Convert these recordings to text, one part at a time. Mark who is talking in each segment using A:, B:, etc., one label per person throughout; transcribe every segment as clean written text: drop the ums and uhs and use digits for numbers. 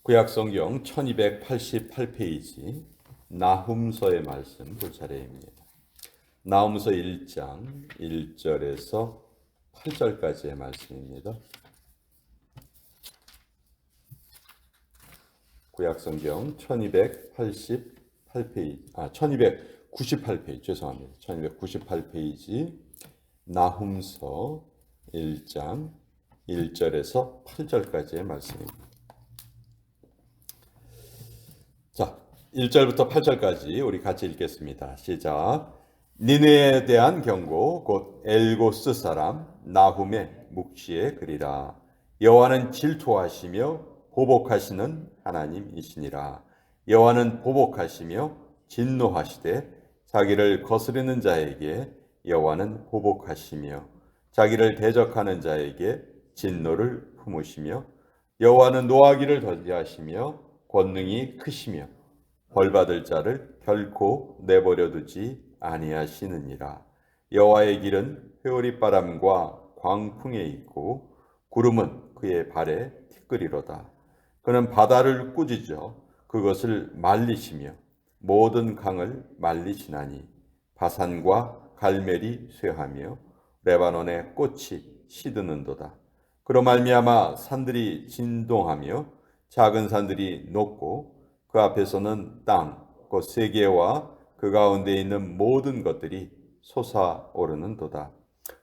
A: 구약성경 1288페이지 나훔서의 말씀 볼 차례입니다. 나훔서 1장 1절에서 8절까지의 말씀입니다. 구약성경 1298페이지, 죄송합니다. 1298페이지 나훔서 1장 1절에서 8절까지의 말씀입니다. 자, 1절부터 8절까지 우리 같이 읽겠습니다. 시작. 니느웨에 대한 경고 곧 엘고스 사람 나훔의 묵시의 글이라. 여호와는 질투하시며 보복하시는 하나님이시니라. 여호와는 보복하시며 진노하시되 자기를 거스르는 자에게 여호와는 보복하시며 자기를 대적하는 자에게 진노를 품으시며 여호와는 노하기를 더디하시며 권능이 크시며 벌받을 자를 결코 내버려 두지 아니하시느니라. 여호와의 길은 회오리바람과 광풍에 있고 구름은 그의 발에 티끌이로다. 그는 바다를 꾸짖어 그것을 말리시며 모든 강을 말리시나니 바산과 갈멜이 쇠하며 레바논의 꽃이 시드는도다. 그로 말미암아 산들이 진동하며 작은 산들이 높고 그 앞에서는 땅, 곧 세계와 그 가운데 있는 모든 것들이 솟아오르는도다.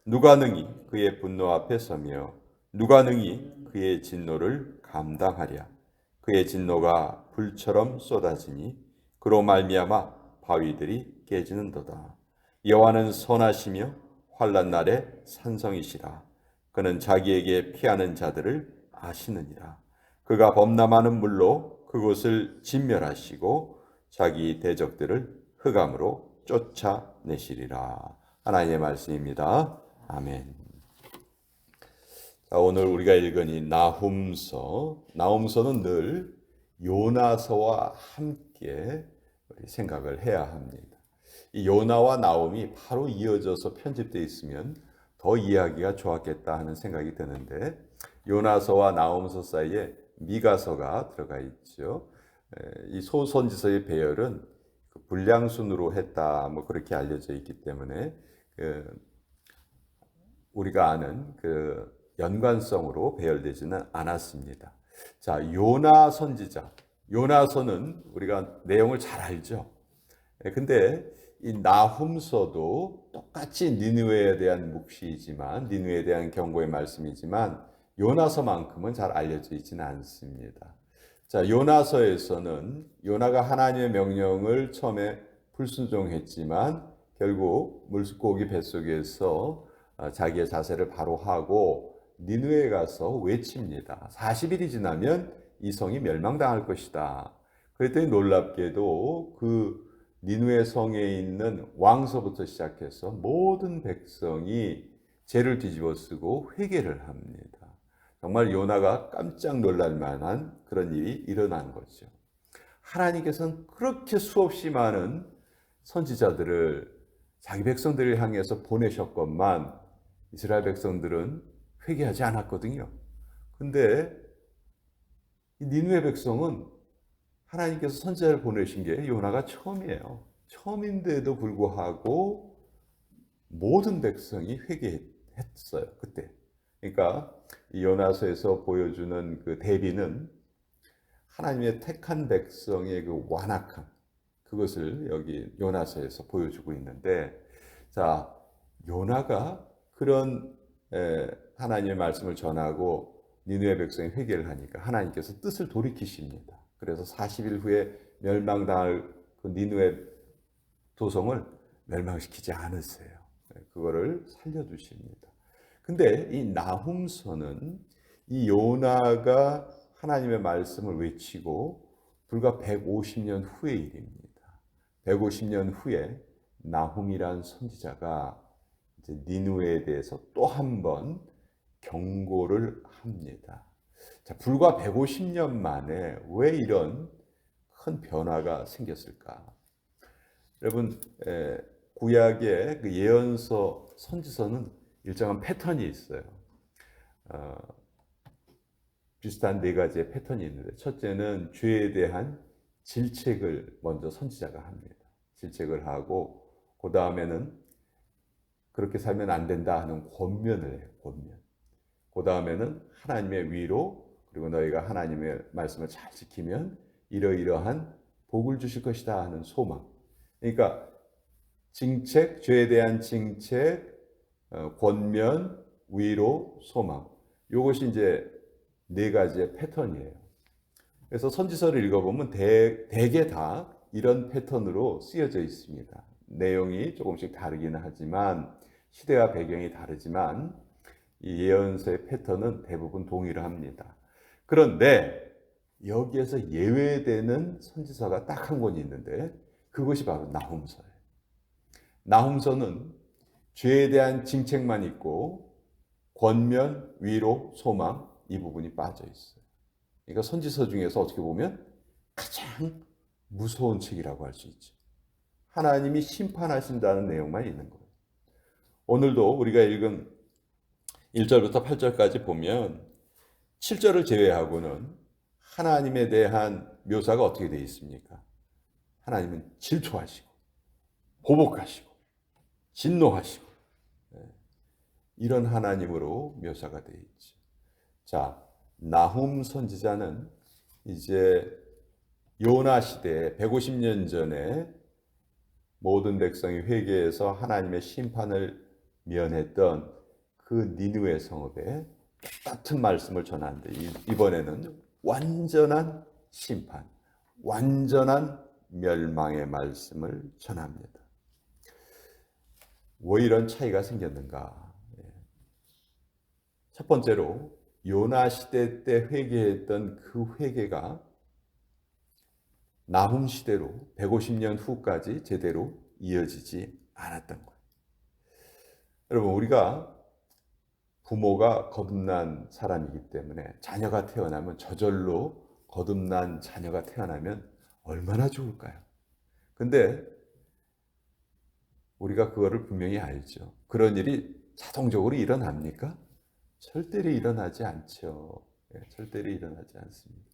A: 누가 능히 그의 분노 앞에 서며 누가 능히 그의 진노를 감당하랴. 그의 진노가 불처럼 쏟아지니 그로 말미암아 바위들이 깨지는도다. 여호와는 선하시며 환난 날에 산성이시라. 그는 자기에게 피하는 자들을 아시느니라. 그가 범람하는 물로 그곳을 진멸하시고 자기 대적들을 흑암으로 쫓아내시리라. 하나님의 말씀입니다. 아멘. 자, 오늘 우리가 읽은 이 나훔서는 늘 요나서와 함께 생각을 해야 합니다. 이 요나와 나훔이 바로 이어져서 편집되어 있으면 더 이해하기가 좋았겠다 하는 생각이 드는데 요나서와 나훔서 사이에 미가서가 들어가 있죠. 이 소선지서의 배열은 불량순으로 했다, 그렇게 알려져 있기 때문에 우리가 아는 연관성으로 배열되지는 않았습니다. 자, 요나 선지자, 요나서는 우리가 내용을 잘 알죠. 근데 이 나훔서도 똑같이 니느웨에 대한 묵시이지만, 니느웨에 대한 경고의 말씀이지만 요나서만큼은 잘 알려져 있지는 않습니다. 자, 요나서에서는 요나가 하나님의 명령을 처음에 불순종했지만 결국 물고기 뱃속에서 자기의 자세를 바로 하고 니느웨에 가서 외칩니다. 40일이 지나면 이 성이 멸망당할 것이다. 그랬더니 놀랍게도 그 니느웨 성에 있는 왕서부터 시작해서 모든 백성이 죄를 뒤집어쓰고 회개를 합니다. 정말 요나가 깜짝 놀랄 만한 그런 일이 일어난 거죠. 하나님께서는 그렇게 수없이 많은 선지자들을 자기 백성들을 향해서 보내셨건만 이스라엘 백성들은 회개하지 않았거든요. 근데 이 니느웨 백성은 하나님께서 선지자를 보내신 게 요나가 처음이에요. 처음인데도 불구하고 모든 백성이 회개했어요. 그때. 그러니까 이 요나서에서 보여주는 그 대비는 하나님의 택한 백성의 그 완악함, 그것을 여기 요나서에서 보여주고 있는데, 자, 요나가 그런 하나님의 말씀을 전하고 니느웨 백성이 회개를 하니까 하나님께서 뜻을 돌이키십니다. 그래서 40일 후에 멸망당할 그 니느웨 도성을 멸망시키지 않으세요. 그거를 살려두십니다. 근데 이 나훔서는 이 요나가 하나님의 말씀을 외치고 불과 150년 후의 일입니다. 150년 후에 나훔이란 선지자가 이제 니느웨에 대해서 또 한 번 경고를 합니다. 자, 불과 150년 만에 왜 이런 큰 변화가 생겼을까? 여러분, 구약의 그 예언서, 선지서는 일정한 패턴이 있어요. 비슷한 네 가지의 패턴이 있는데, 첫째는 죄에 대한 질책을 먼저 선지자가 합니다. 질책을 하고 그 다음에는 그렇게 살면 안 된다 하는 권면을 해요. 권면. 그 다음에는 하나님의 위로, 그리고 너희가 하나님의 말씀을 잘 지키면 이러이러한 복을 주실 것이다 하는 소망. 그러니까 징책, 죄에 대한 징책, 권면, 위로, 소망. 이것이 이제 네 가지의 패턴이에요. 그래서 선지서를 읽어보면 대개 다 이런 패턴으로 쓰여져 있습니다. 내용이 조금씩 다르기는 하지만, 시대와 배경이 다르지만 이 예언서의 패턴은 대부분 동일을 합니다. 그런데 여기에서 예외되는 선지서가 딱 한 권이 있는데, 그것이 바로 나훔서예요. 나훔서는 죄에 대한 징책만 있고 권면, 위로, 소망, 이 부분이 빠져 있어요. 그러니까 선지서 중에서 어떻게 보면 가장 무서운 책이라고 할 수 있죠. 하나님이 심판하신다는 내용만 있는 거예요. 오늘도 우리가 읽은 1절부터 8절까지 보면 7절을 제외하고는 하나님에 대한 묘사가 어떻게 되어 있습니까? 하나님은 질투하시고 보복하시고 진노하시고 이런 하나님으로 묘사가 되어 있죠. 자, 나훔 선지자는 이제 요나 시대에 150년 전에 모든 백성이 회개해서 하나님의 심판을 면했던 그 니느웨 성읍에 똑같은 말씀을 전하는데, 이번에는 완전한 심판, 완전한 멸망의 말씀을 전합니다. 왜 이런 차이가 생겼는가? 첫 번째로 요나 시대 때 회개했던 그 회개가 나훔 시대로 150년 후까지 제대로 이어지지 않았던 거예요. 여러분, 우리가 부모가 거듭난 사람이기 때문에 자녀가 태어나면, 저절로 거듭난 자녀가 태어나면 얼마나 좋을까요? 근데 우리가 그거를 분명히 알죠. 그런 일이 자동적으로 일어납니까? 절대로 일어나지 않죠. 절대로 일어나지 않습니다.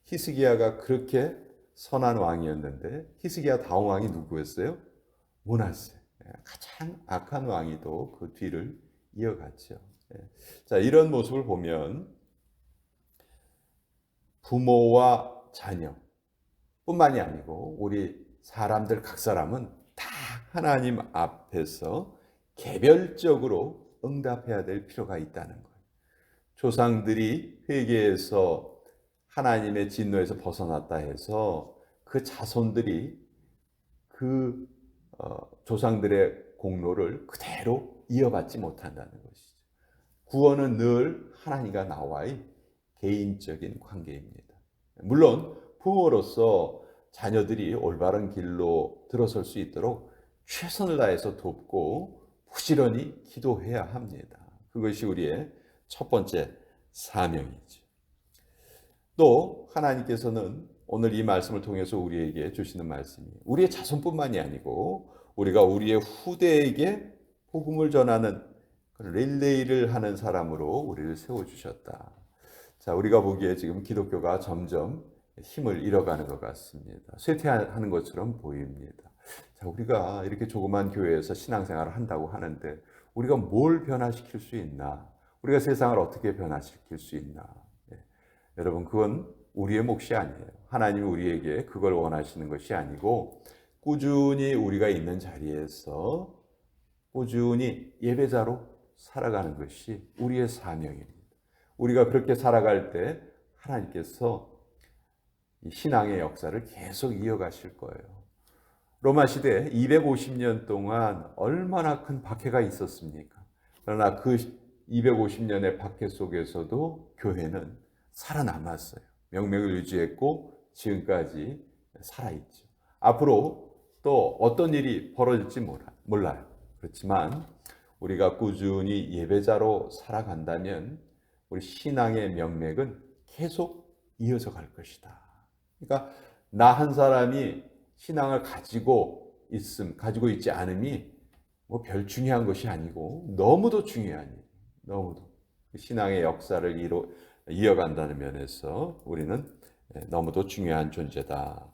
A: 히스기야가 그렇게 선한 왕이었는데, 히스기야 다음 왕이 누구였어요? 므낫세. 가장 악한 왕이도 그 뒤를 이어갔죠. 자, 이런 모습을 보면 부모와 자녀 뿐만이 아니고 우리 사람들 각 사람은 다 하나님 앞에서 개별적으로 응답해야 될 필요가 있다는 거예요. 조상들이 회개해서 하나님의 진노에서 벗어났다 해서 그 자손들이 그 조상들의 공로를 그대로 이어받지 못한다는 것이죠. 구원은 늘 하나님과 나와의 개인적인 관계입니다. 물론 부모로서 자녀들이 올바른 길로 들어설 수 있도록 최선을 다해서 돕고 부지런히 기도해야 합니다. 그것이 우리의 첫 번째 사명이죠. 또 하나님께서는 오늘 이 말씀을 통해서 우리에게 주시는 말씀이, 우리의 자손뿐만이 아니고 우리가 우리의 후대에게 복음을 전하는 릴레이를 하는 사람으로 우리를 세워주셨다. 자, 우리가 보기에 지금 기독교가 점점 힘을 잃어가는 것 같습니다. 쇠퇴하는 것처럼 보입니다. 자, 우리가 이렇게 조그만 교회에서 신앙생활을 한다고 하는데 우리가 뭘 변화시킬 수 있나? 우리가 세상을 어떻게 변화시킬 수 있나? 여러분, 그건 우리의 몫이 아니에요. 하나님이 우리에게 그걸 원하시는 것이 아니고, 꾸준히 우리가 있는 자리에서 꾸준히 예배자로 살아가는 것이 우리의 사명입니다. 우리가 그렇게 살아갈 때 하나님께서 이 신앙의 역사를 계속 이어가실 거예요. 로마 시대 250년 동안 얼마나 큰 박해가 있었습니까? 그러나 그 250년의 박해 속에서도 교회는 살아남았어요. 명맥을 유지했고 지금까지 살아있죠. 앞으로 또 어떤 일이 벌어질지 몰라요. 그렇지만 우리가 꾸준히 예배자로 살아간다면 우리 신앙의 명맥은 계속 이어져 갈 것이다. 그러니까 나 한 사람이 신앙을 가지고 있지 않음이 뭐 별 중요한 것이 아니고 너무도 중요한 일, 너무도 신앙의 역사를 이어간다는 면에서 우리는 너무도 중요한 존재다.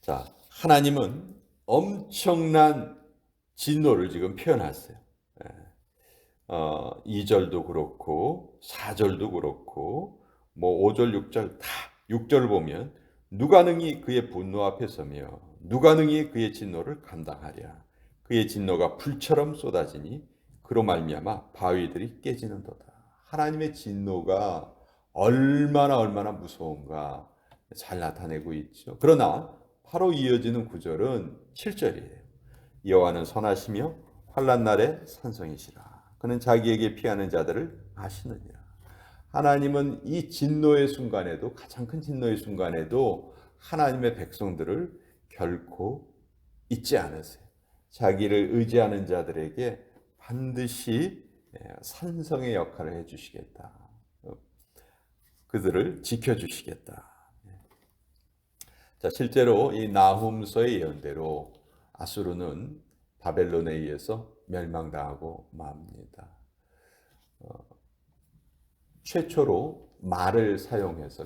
A: 자, 하나님은 엄청난 진노를 지금 표현하세요. 2절도 그렇고 4절도 그렇고 뭐 5절 6절 다 6절 보면 누가 능히 그의 분노 앞에 서며 누가 능히 그의 진노를 감당하랴. 그의 진노가 불처럼 쏟아지니 그로 말미암아 바위들이 깨지는도다. 하나님의 진노가 얼마나 무서운가 잘 나타내고 있죠. 그러나 바로 이어지는 구절은 7절이에요. 여호와는 선하시며 환난 날에 산성이시라. 그는 자기에게 피하는 자들을 아시느니라. 하나님은 이 진노의 순간에도 가장 큰 진노의 순간에도 하나님의 백성들을 결코 잊지 않으세요. 자기를 의지하는 자들에게 반드시 산성의 역할을 해주시겠다. 그들을 지켜주시겠다. 자, 실제로 이 나훔서의 예언대로 아수르는 바벨론에 의해서 멸망당하고 맙니다. 최초로 말을 사용해서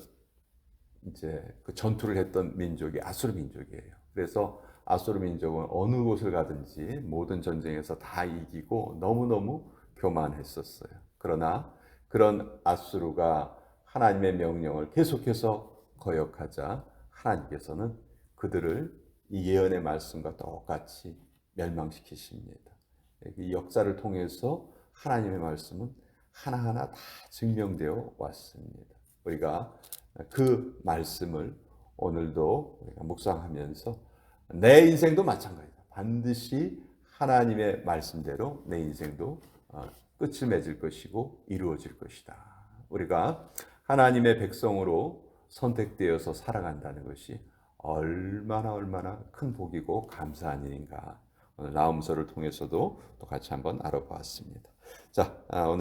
A: 이제 그 전투를 했던 민족이 아수르 민족이에요. 그래서 아수르 민족은 어느 곳을 가든지 모든 전쟁에서 다 이기고 너무너무 교만했었어요. 그러나 그런 아수르가 하나님의 명령을 계속해서 거역하자 하나님께서는 그들을 이 예언의 말씀과 똑같이 멸망시키십니다. 이 역사를 통해서 하나님의 말씀은 하나하나 다 증명되어 왔습니다. 우리가 그 말씀을 오늘도 우리가 묵상하면서 내 인생도 마찬가지다. 반드시 하나님의 말씀대로 내 인생도 끝을 맺을 것이고 이루어질 것이다. 우리가 하나님의 백성으로 선택되어서 살아간다는 것이 얼마나 큰 복이고 감사한 일인가. 오늘 나훔서를 통해서도 또 같이 한번 알아보았습니다. 자, 오늘